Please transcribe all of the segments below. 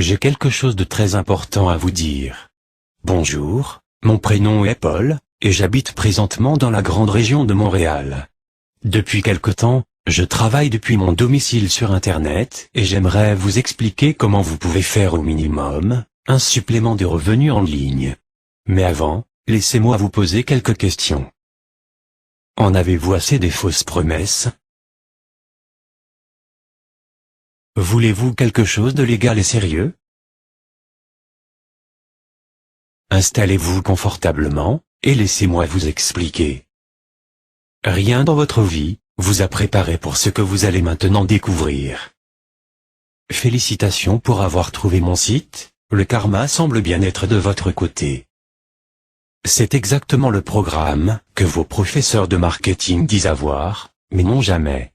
j'ai quelque chose de très important à vous dire. Bonjour, mon prénom est Paul, et j'habite présentement dans la grande région de Montréal. Depuis quelque temps, je travaille depuis mon domicile sur Internet et j'aimerais vous expliquer comment vous pouvez faire au minimum un supplément de revenus en ligne. Mais avant, laissez-moi vous poser quelques questions. En avez-vous assez des fausses promesses? Voulez-vous quelque chose de légal et sérieux? Installez-vous confortablement, et laissez-moi vous expliquer. Rien dans votre vie vous a préparé pour ce que vous allez maintenant découvrir. Félicitations pour avoir trouvé mon site, le karma semble bien être de votre côté. C'est exactement le programme que vos professeurs de marketing disent avoir, mais non jamais.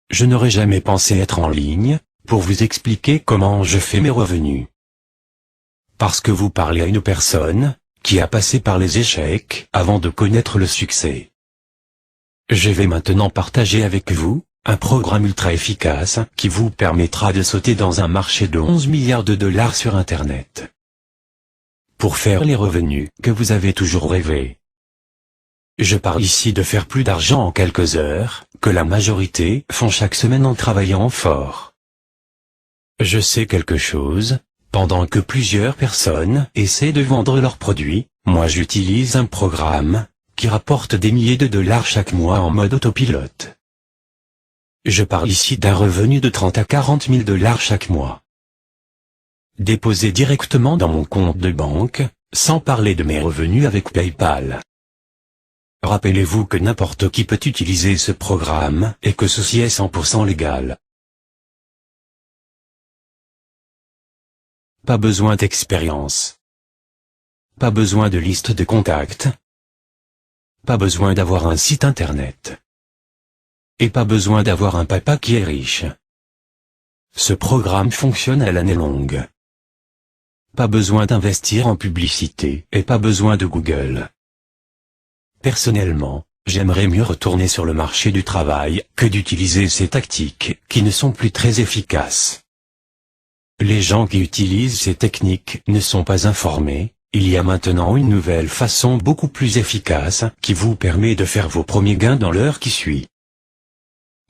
Je n'aurais jamais pensé être en ligne pour vous expliquer comment je fais mes revenus. Parce que vous parlez à une personne qui a passé par les échecs avant de connaître le succès. Je vais maintenant partager avec vous un programme ultra efficace qui vous permettra de sauter dans un marché de 11 milliards de dollars sur Internet. Pour faire les revenus que vous avez toujours rêvé. Je parle ici de faire plus d'argent en quelques heures que la majorité font chaque semaine en travaillant fort. Je sais quelque chose. Pendant que plusieurs personnes essaient de vendre leurs produits, moi j'utilise un programme qui rapporte des milliers de dollars chaque mois en mode autopilote. Je parle ici d'un revenu de 30 à 40 000 dollars chaque mois. Déposé directement dans mon compte de banque, sans parler de mes revenus avec PayPal. Rappelez-vous que n'importe qui peut utiliser ce programme et que ceci est 100% légal. Pas besoin d'expérience. Pas besoin de liste de contacts. Pas besoin d'avoir un site internet. Et pas besoin d'avoir un papa qui est riche. Ce programme fonctionne à l'année longue. Pas besoin d'investir en publicité et pas besoin de Google. Personnellement, j'aimerais mieux retourner sur le marché du travail que d'utiliser ces tactiques qui ne sont plus très efficaces. Les gens qui utilisent ces techniques ne sont pas informés. Il y a maintenant une nouvelle façon beaucoup plus efficace qui vous permet de faire vos premiers gains dans l'heure qui suit.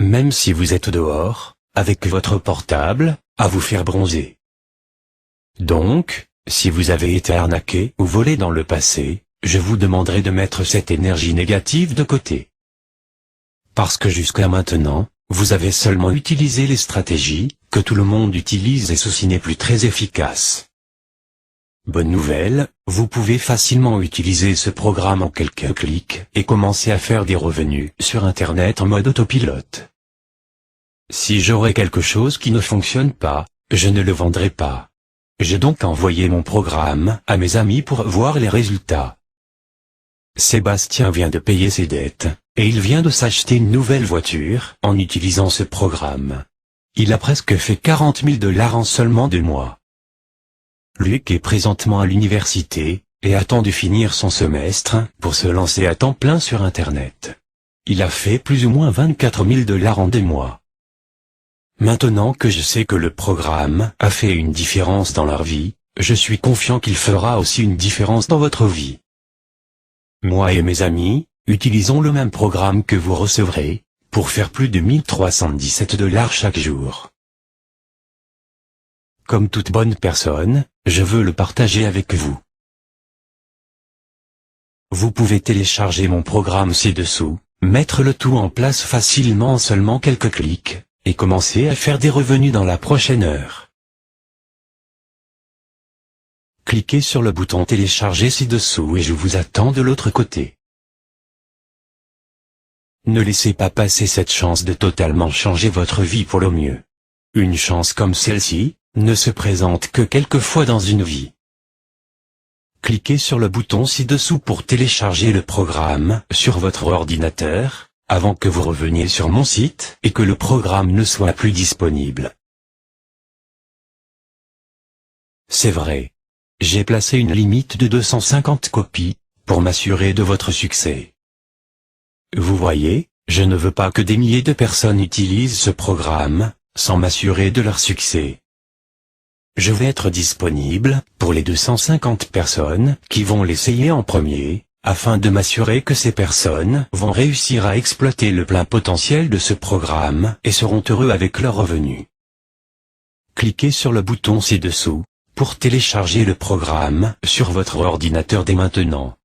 Même si vous êtes dehors, avec votre portable, à vous faire bronzer. Donc, si vous avez été arnaqué ou volé dans le passé, je vous demanderai de mettre cette énergie négative de côté. Parce que jusqu'à maintenant, vous avez seulement utilisé les stratégies que tout le monde utilise et ceci n'est plus très efficace. Bonne nouvelle, vous pouvez facilement utiliser ce programme en quelques clics et commencer à faire des revenus sur Internet en mode autopilote. Si j'aurais quelque chose qui ne fonctionne pas, je ne le vendrai pas. J'ai donc envoyé mon programme à mes amis pour voir les résultats. Sébastien vient de payer ses dettes, et il vient de s'acheter une nouvelle voiture en utilisant ce programme. Il a presque fait 40 000 dollars en seulement 2 mois. Luc est présentement à l'université, et attend de finir son semestre pour se lancer à temps plein sur Internet. Il a fait plus ou moins 24 000 dollars en 2 mois. Maintenant que je sais que le programme a fait une différence dans leur vie, je suis confiant qu'il fera aussi une différence dans votre vie. Moi et mes amis, utilisons le même programme que vous recevrez, pour faire plus de 1317 dollars chaque jour. Comme toute bonne personne, je veux le partager avec vous. Vous pouvez télécharger mon programme ci-dessous, mettre le tout en place facilement en seulement quelques clics, et commencer à faire des revenus dans la prochaine heure. Cliquez sur le bouton télécharger ci-dessous et je vous attends de l'autre côté. Ne laissez pas passer cette chance de totalement changer votre vie pour le mieux. Une chance comme celle-ci ne se présente que quelques fois dans une vie. Cliquez sur le bouton ci-dessous pour télécharger le programme sur votre ordinateur, avant que vous reveniez sur mon site et que le programme ne soit plus disponible. C'est vrai. J'ai placé une limite de 250 copies, pour m'assurer de votre succès. Vous voyez, je ne veux pas que des milliers de personnes utilisent ce programme, sans m'assurer de leur succès. je vais être disponible pour les 250 personnes qui vont l'essayer en premier, afin de m'assurer que ces personnes vont réussir à exploiter le plein potentiel de ce programme et seront heureux avec leurs revenus. Cliquez sur le bouton ci-dessous pour télécharger le programme sur votre ordinateur dès maintenant.